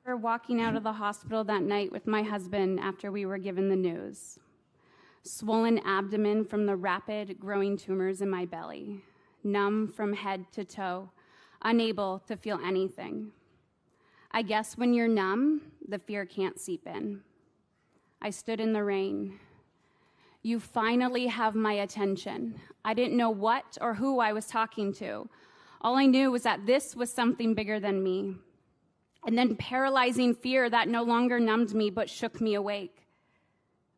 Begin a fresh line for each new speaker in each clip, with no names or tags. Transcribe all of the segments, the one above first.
remember walking out of the hospital that night with my husband after we were given the news. Swollen abdomen from the rapid growing tumors in my belly, numb from head to toe, unable to feel anything. I guess when you're numb, the fear can't seep in. I stood in the rain. You finally have my attention. I didn't know what or who I was talking to. All I knew was that this was something bigger than me. And then paralyzing fear that no longer numbed me but shook me awake.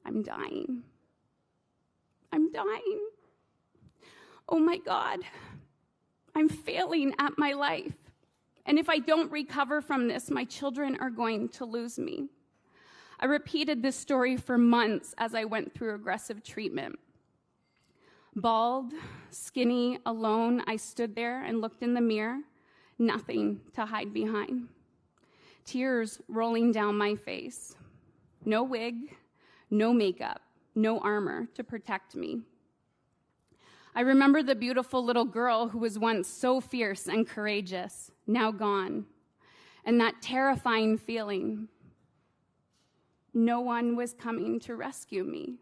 I'm dying. I'm dying. Oh my God. I'm failing at my life. And if I don't recover from this, my children are going to lose me. I repeated this story for months as I went through aggressive treatment. Bald, skinny, alone, I stood there and looked in the mirror, nothing to hide behind. Tears rolling down my face. No wig, no makeup, no armor to protect me. I remember the beautiful little girl who was once so fierce and courageous, now gone, and that terrifying feeling. No one was coming to rescue me.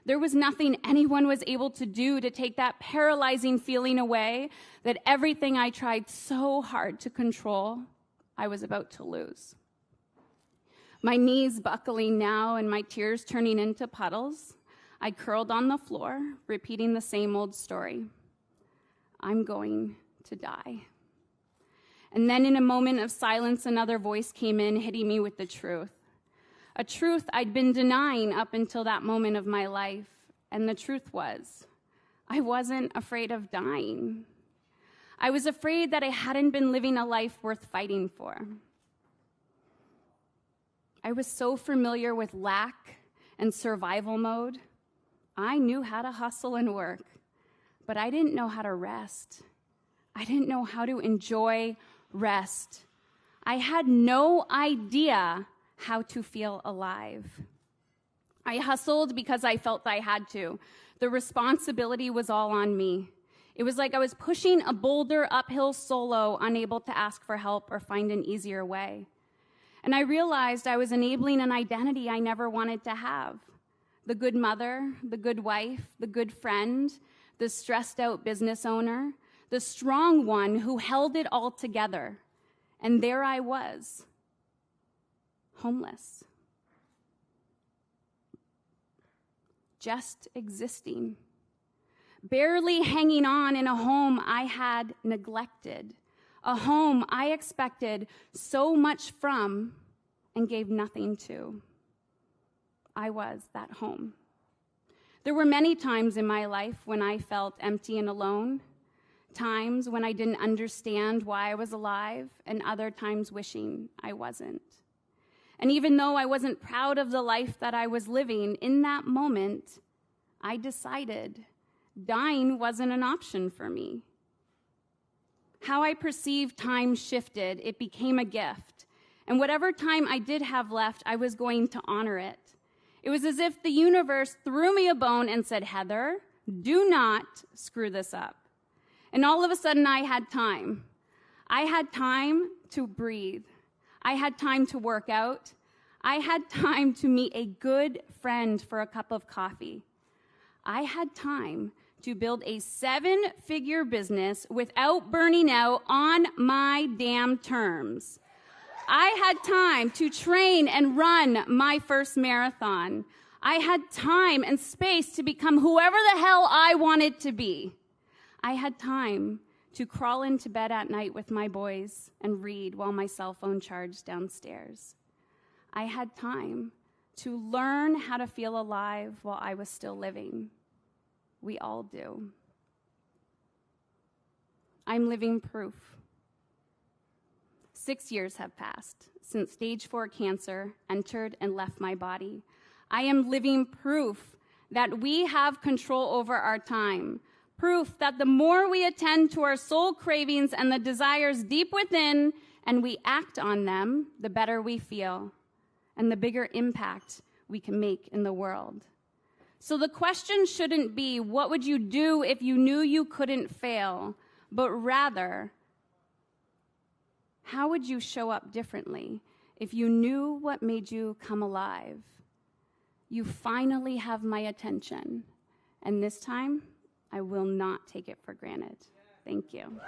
There was nothing anyone was able to do to take that paralyzing feeling away, that everything I tried so hard to control, I was about to lose. My knees buckling now and my tears turning into puddles, I curled on the floor, repeating the same old story. I'm going to die. And then in a moment of silence, another voice came in, hitting me with the truth. A truth I'd been denying up until that moment of my life. And the truth was, I wasn't afraid of dying. I was afraid that I hadn't been living a life worth fighting for. I was so familiar with lack and survival mode. I knew how to hustle and work, but I didn't know how to rest. I didn't know how to enjoy rest. I had no idea how to feel alive. I hustled because I felt I had to. The responsibility was all on me. It was like I was pushing a boulder uphill solo, unable to ask for help or find an easier way. And I realized I was enabling an identity I never wanted to have. The good mother, the good wife, the good friend, the stressed out business owner, the strong one who held it all together. And there I was, homeless, just existing, barely hanging on in a home I had neglected, a home I expected so much from and gave nothing to. I was that home. There were many times in my life when I felt empty and alone, times when I didn't understand why I was alive, and other times wishing I wasn't. And even though I wasn't proud of the life that I was living, in that moment, I decided dying wasn't an option for me. How I perceived time shifted. It became a gift. And whatever time I did have left, I was going to honor it. It was as if the universe threw me a bone and said, Heather, do not screw this up. And all of a sudden, I had time. I had time to breathe. I had time to work out. I had time to meet a good friend for a cup of coffee. I had time to build a 7-figure business without burning out on my damn terms. I had time to train and run my first marathon. I had time and space to become whoever the hell I wanted to be. I had time to crawl into bed at night with my boys and read while my cell phone charged downstairs. I had time to learn how to feel alive while I was still living. We all do. I'm living proof. 6 years have passed since stage 4 cancer entered and left my body. I am living proof that we have control over our time. Proof that the more we attend to our soul cravings and the desires deep within and we act on them, the better we feel and the bigger impact we can make in the world. So the question shouldn't be, what would you do if you knew you couldn't fail? But rather, How would you show up differently if you knew what made you come alive? You finally have my attention, and this time, I will not take it for granted. Thank you.